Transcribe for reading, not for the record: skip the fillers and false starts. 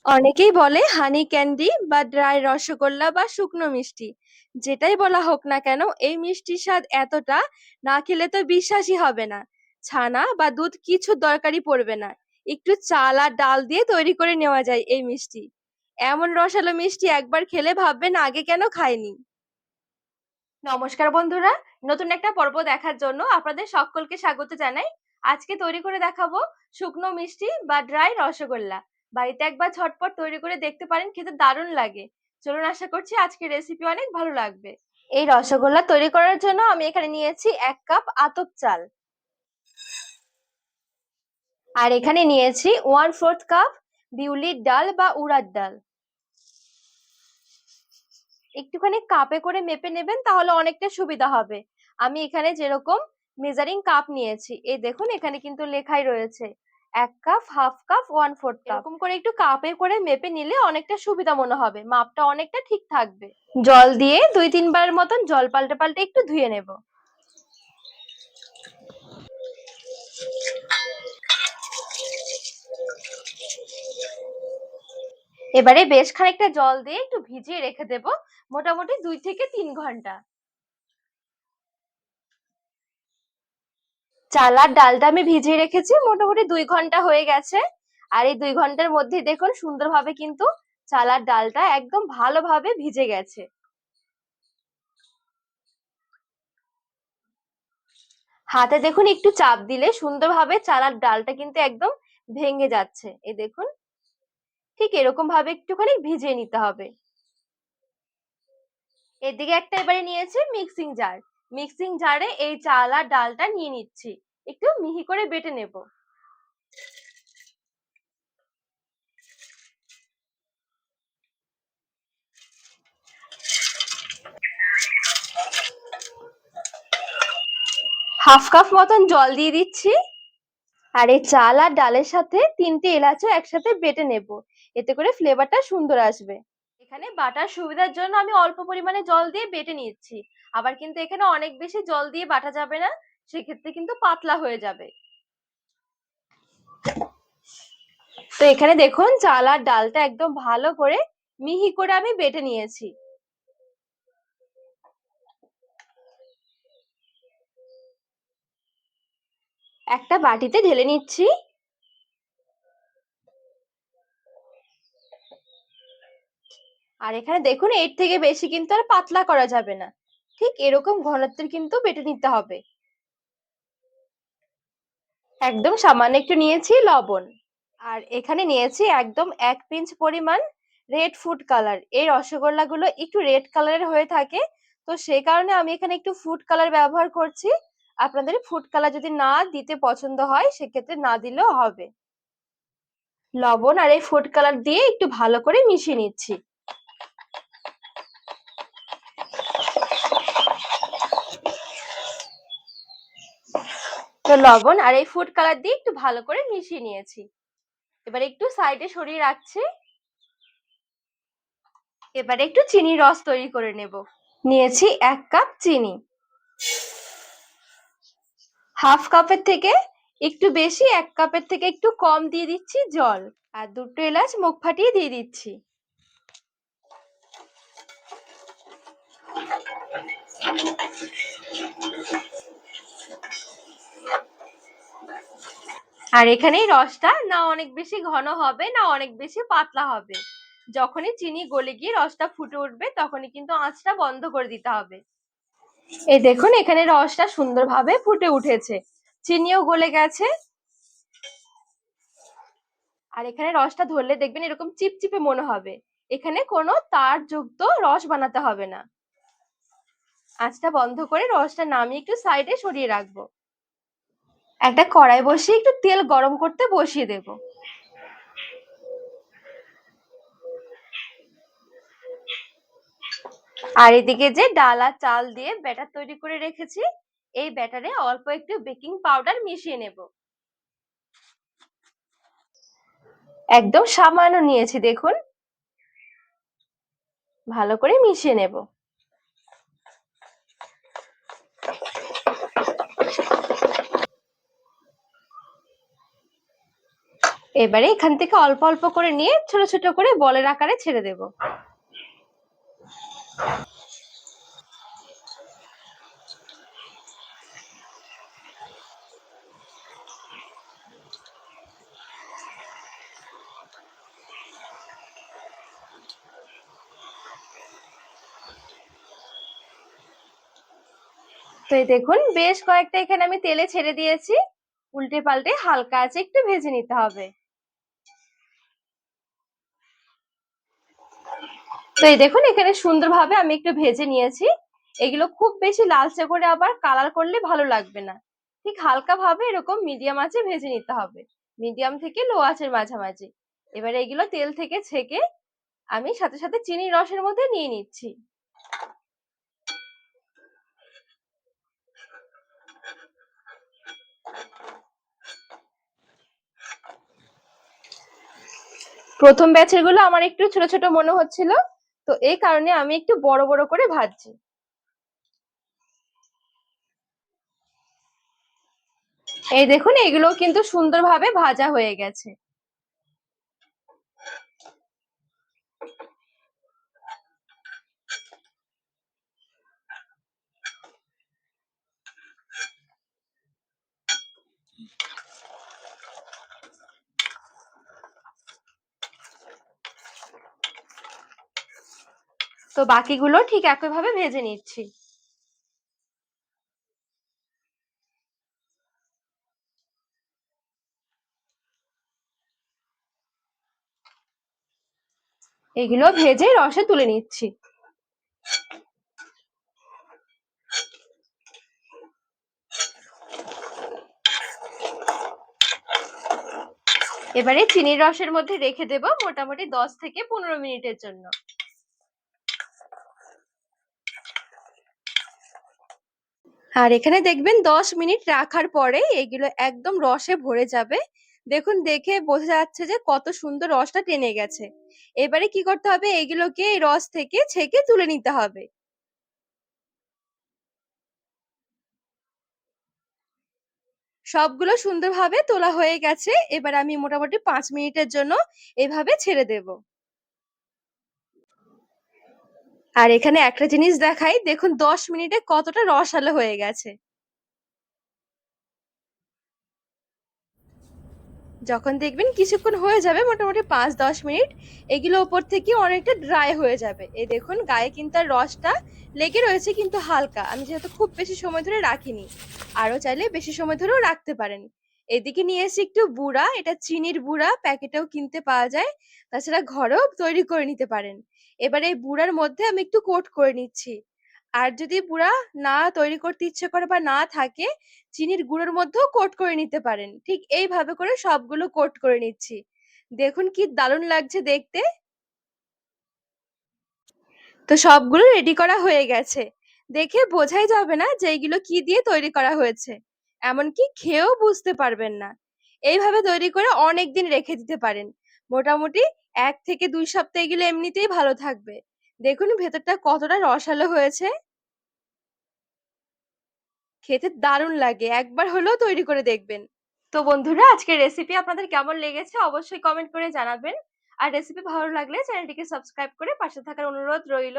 অনেকেই বলে হানি ক্যান্ডি বা ড্রাই রসগোল্লা বা শুকনো মিষ্টি। যেটাই বলা হোক না কেন, এই মিষ্টির স্বাদ এতটা, না খেলে তো বিশ্বাসই হবে না। ছানা বা দুধ কিছু দরকারই পড়বে না, একটু চাল আর ডাল দিয়ে তৈরি করে নেওয়া যায় এই মিষ্টি। এমন রসালো মিষ্টি একবার খেলে ভাববেন আগে কেন খাইনি। নমস্কার বন্ধুরা, নতুন একটা পর্ব দেখার জন্য আপনাদের সকলকে স্বাগত জানাই। আজকে তৈরি করে দেখাবো শুকনো মিষ্টি বা ড্রাই রসগোল্লা। বাড়িতে একবার ঝটপট তৈরি করে দেখতে পারেন, খেতে দারুণ লাগে। চলুন, আশা করছি আজকের রেসিপি অনেক ভালো লাগবে। এই রসগোল্লা তৈরি করার জন্য আমি এখানে নিয়েছি 1 কাপ আতপ চাল, আর এখানে নিয়েছি 1/4 কাপ বিউলির ডাল বা উড়ার ডাল। একটুখানি কাপে করে মেপে নেবেন, তাহলে অনেকটা সুবিধা হবে। আমি এখানে যেরকম মেজারিং কাপ নিয়েছি, এই দেখুন এখানে কিন্তু লেখাই রয়েছে 1 কাপ, হাফ কাপ, 1/4 কাপ। এরকম করে একটু কাপে করে মেপে নিলে অনেকটা সুবিধা মনে হবে, মাপটা অনেকটা ঠিক থাকবে। জল দিয়ে 2-3 বারের মতন জল পাল্টে পাল্টে একটু ধুয়ে নেব। এবারে বেশ খানিকটা জল দিয়ে একটু ভিজিয়ে রেখে দেব, মোটামুটি 2 থেকে 3 ঘন্টা। চাল আর ডালটা আমি ভিজিয়ে রেখেছি, মোটামুটি 2 ঘন্টা হয়ে গেছে। আর এই 2 ঘন্টার মধ্যে দেখুন সুন্দরভাবে কিন্তু চাল আর ডালটা একদম ভালোভাবে ভিজে গেছে। হাতে দেখুন একটু চাপ দিলে সুন্দরভাবে চাল আর ডালটা কিন্তু একদম ভেঙে যাচ্ছে, এই দেখুন। ঠিক এরকম ভাবে একটুখানি ভিজিয়ে নিতে হবে। এদিকে একটা এবারে নিয়েছি মিক্সিং জার। মিক্সিং জারে এই চাল আর ডালটা নিয়ে নিচ্ছি, একটু মিহি করে বেটে নেব। হাফ কাপ মতন জল দিয়ে দিচ্ছি, আর এই চাল আর ডালের সাথে 3টে এলাচও একসাথে বেটে নেব, এতে করে ফ্লেভারটা সুন্দর আসবে। এখানে বাটার সুবিধার জন্য আমি অল্প পরিমাণে জল দিয়ে বেটে নিচ্ছি। আবার কিন্তু এখানে অনেক বেশি জল দিয়ে বাটা যাবে না, সেক্ষেত্রে কিন্তু পাতলা হয়ে যাবে। তো এখানে দেখুন চাল আর ডালটা একদম ভালো করে মিহি করে আমি বেটে নিয়েছি। একটা বাটিতে ঢেলে নিচ্ছি। আর এখানে দেখুন এর থেকে বেশি কিন্তু আর পাতলা করা যাবে না, ঠিক এরকম ঘনত্বের কিন্তু বেটে নিতে হবে। একদম সামান্য একটু নিয়েছি লবণ, আর এখানে নিয়েছি একদম 1 পিঞ্চ পরিমাণ রেড ফুড কালার। এই রসগোল্লা গুলো একটু রেড কালারের হয়ে থাকে, তো সেই কারণে আমি এখানে একটু ফুড কালার ব্যবহার করছি। আপনাদের ফুড কালার যদি না দিতে পছন্দ হয়, সেক্ষেত্রে না দিলেও হবে। লবণ আর এই ফুড কালার দিয়ে একটু ভালো করে মিশিয়ে নিচ্ছি। তো লবণ আর এই ফুড কালার দিয়ে একটু ভালো করে মিশিয়ে নিয়েছি। এবার একটু সাইডে সরিয়ে রাখছি। এবারে একটু চিনির রস তৈরি করে নেব। নিয়েছি 1 কাপ চিনি। হাফ কাপের থেকে একটু বেশি, 1 কাপের থেকে একটু কম দিয়ে দিচ্ছি জল, আর 2টো এলাচ মুখ ফাটিয়ে দিয়ে দিচ্ছি। আর এখানে রসটা না অনেক বেশি ঘন হবে না অনেক বেশি পাতলা হবে। যখনই চিনি গলে গিয়ে রসটা ফুটে উঠবে, তখনই কিন্তু আঁচটা বন্ধ করে দিতে হবে। এই দেখুন এখানে রসটা সুন্দরভাবে ফুটে উঠেছে, চিনিও গলে গেছে। আর এখানে রসটা ধরলে দেখবেন এরকম চিপচিপে মনে হবে। এখানে কোনো তার যুক্ত রস বানাতে হবে না। আঁচটা বন্ধ করে রসটা নামিয়ে একটু সাইডে সরিয়ে রাখবো। একটা কড়াই বসিয়ে একটু তেল গরম করতে বসিয়ে দেব। আর এদিকে যে ডাল আর চাল দিয়ে ব্যাটার তৈরি করে রেখেছি, এই ব্যাটারে অল্প একটু বেকিং পাউডার মিশিয়ে নেব। একদম সামান্য নিয়েছি, দেখুন। ভালো করে মিশিয়ে নেব। এবারে এখান থেকে অল্প অল্প করে নিয়ে ছোট ছোট করে বলের আকারে ছেড়ে দেব। তো এই দেখুন বেশ কয়েকটা এখানে আমি তেলে ছেড়ে দিয়েছি, উল্টে পাল্টে হালকা আছে একটু ভেজে নিতে হবে। তো এই দেখুন এখানে সুন্দরভাবে আমি একটু ভেজে নিয়েছি। এগুলো খুব বেশি লালচে করে আবার কালার করলে ভালো লাগবে না, ঠিক হালকা ভাবে এরকম মিডিয়াম আঁচে ভেজে নিতে হবে, মিডিয়াম থেকে লো আঁচের মাঝামাঝি। এবারে এগুলো তেল থেকে ছেঁকে আমি সাথে সাথে চিনির রসের মধ্যে নিয়ে নিচ্ছি। প্রথম ব্যাচের গুলো আমার একটু ছোট ছোট মনে হচ্ছিল, তো এই কারণে আমি একটু বড় বড় করে ভাজছি। এই দেখুন এগুলো কিন্তু সুন্দরভাবে ভাজা হয়ে গেছে। তো বাকিগুলো ঠিক একইভাবে ভেজে নিচ্ছি। এগুলো ভেজে রসে তুলে নিচ্ছি। এবারে চিনির রসের মধ্যে রেখে দেব মোটামুটি 10 থেকে 15 মিনিটের জন্য। আর এখানে দেখবেন 10 মিনিট রাখার পরে এগুলো একদম রসে ভরে যাবে। দেখুন দেখে বোঝা যাচ্ছে যে কত সুন্দর রসটা টেনে গেছে। এবারে কি করতে হবে, এগুলোকে এই রস থেকে ছেঁকে তুলে নিতে হবে। সবগুলো সুন্দরভাবে তোলা হয়ে গেছে। এবার আমি মোটামুটি 5 মিনিটের জন্য এভাবে ছেড়ে দেব। আর এখানে একটা জিনিস দেখাই, দেখুন 10 মিনিটে কতটা রসালো হয়ে গেছে। যখন দেখবেন কিছুক্ষণ হয়ে যাবে মোটামুটি 5-10 মিনিট, এগুলো উপর থেকে অনেকটা ড্রাই হয়ে যাবে। এই দেখুন গায়ে কিন্তু আর রসটা লেগে রয়েছে কিন্তু হালকা, আমি যেহেতু খুব বেশি সময় ধরে রাখিনি, আরো চাইলে বেশি সময় ধরেও রাখতে পারেন। এদিকে নিয়ে এসে একটু বুড়া, এটা চিনির বুড়া, প্যাকেটেও কিনতে পাওয়া যায়, তাছাড়া ঘরেও তৈরি করে নিতে পারেন। এবার এই বুড়ার মধ্যে আমি একটু কোট করে নিচ্ছি। আর যদি বুড়া না তৈরি করতে ইচ্ছে করে বা না থাকে, চিনির গুঁড়োর মধ্যেও কোট করে নিতে পারেন। ঠিক এইভাবে করে সবগুলো কোট করে নিচ্ছি। দেখুন কি দারুণ লাগছে দেখতে। তো সবগুলো রেডি করা হয়ে গেছে। দেখে বোঝাই যাবে না যে এগুলো কি দিয়ে তৈরি করা হয়েছে। এমনকি খেয়েও বুঝতে পারবেন না। এইভাবে তৈরি করে অনেকদিন রেখে দিতে পারেন। মোটামুটি 1 থেকে 2 সপ্তাহ এগুলো এমনিতেই ভালো থাকবে। দেখুন ভেতরটা কতটা রসালো হয়েছে। খেতে দারুণ লাগে, একবার হলেও তৈরি করে দেখবেন। তো বন্ধুরা আজকের রেসিপি আপনাদের কেমন লেগেছে অবশ্যই কমেন্ট করে জানাবেন। আর রেসিপি ভালো লাগলে চ্যানেলটিকে সাবস্ক্রাইব করে পাশে থাকার অনুরোধ রইল।